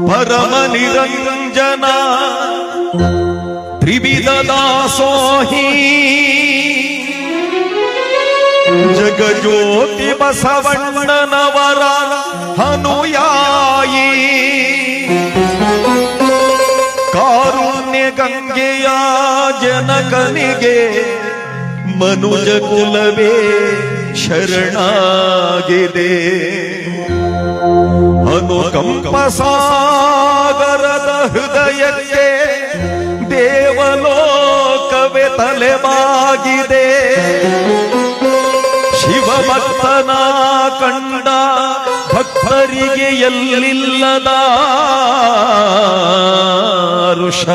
ಪರಮ ನಿರಂಜನ ತ್ರಿವಿಧ ದಾಸೋಹಿ ಜಗಜ್ಯೋತಿ ಬಸವಣ್ಣನವರ ಅನುಯಾಯಿ ಕಾರುಣ್ಯ ಗಂಗೆಯ ಜನಕನಿಗೆ ಮನುಜ ಕುಲವೇ ಶರಣಾಗಿದೆ. ಅನುಕಂಪ ಸಾಗರದ ಹೃದಯಕ್ಕೆ ದೇವಲೋಕವೇ ತಲೆಬಾಗಿದೆ. ಶಿವಭಕ್ತನ ಕಂಡ ಭಕ್ತರಿಗೆ ಎಲ್ಲಿಲ್ಲದ ಋಷ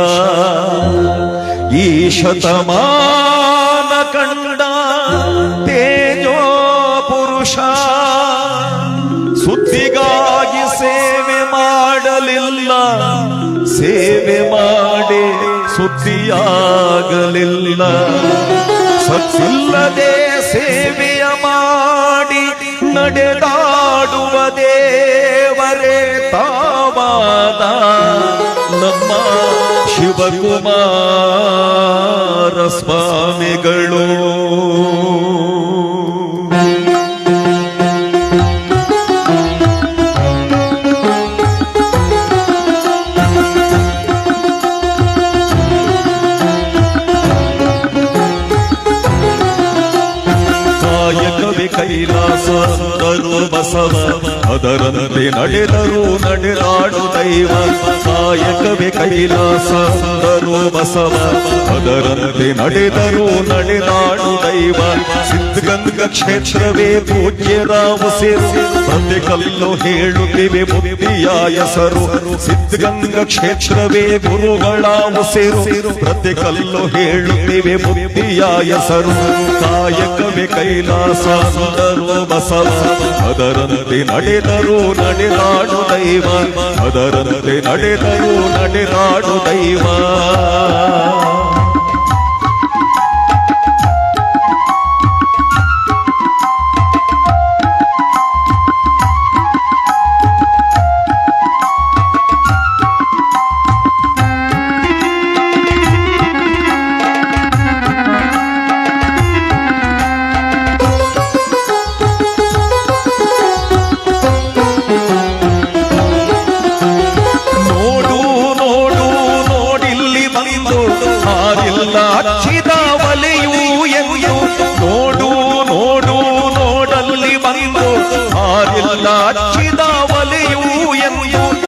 ಈ ಶತಮಾನ ಕಂಡ ತೇಜೋ ಪುರುಷ. ಸುದ್ದಿಗಾಗಿ ಸೇವೆ ಮಾಡಲಿಲ್ಲ, ಸೇವೆ ಮಾಡಿ ಸುದ್ದಿಯಾಗಲಿಲ್ಲ. ಸತ್ತಿಲ್ಲದೆ ಸೇವೆಯ ಮಾಡಿ ನಡೆದಾಡುವ ದೇವರೇ ತಾವಾದ ನಮ್ಮ ಶಿವಕುಮಾರ ಸ್ವಾಮಿಗಳು. ಕೈಲಾಸ ತರು ಬಸವ ಅದರಂತೆ ನಡೆದರು ನಡೆದಾಡು ದೈವ. ಕಾಯಕವೇ ಕೈಲಾಸ ತರು ಬಸವ ಅದರಂತೆ ನಡೆದರು ನಡೆದಾಡು ದೈವ. ಸಿದ್ಧಗಂಗ ಕ್ಷೇತ್ರವೇ ಪೂಜ್ಯರ ಉಸಿರು, ಪ್ರತಿ ಕಲ್ಲು ಹೇಳುತ್ತಿವೆ ಬುದ್ಧಿಯ ಹೆಸರು. ಸಿದ್ಧಗಂಗ ಕ್ಷೇತ್ರವೇ ಗುರುಗಳ ಉಸಿರು, ಪ್ರತಿ ಕಲ್ಲು ಹೇಳುತ್ತಿವೆ ಬುದ್ಧಿಯ ಹೆಸರು. ಕಾಯಕವೇ ಕೈಲಾಸ ತರು ಬಸವ ಅದರಂತೆ ನಡೆದರು ನಡೆದಾಡು ದೈವ. ಅದರಂತೆ ನಡೆದರು ನಡೆದಾಡು ದೈವ.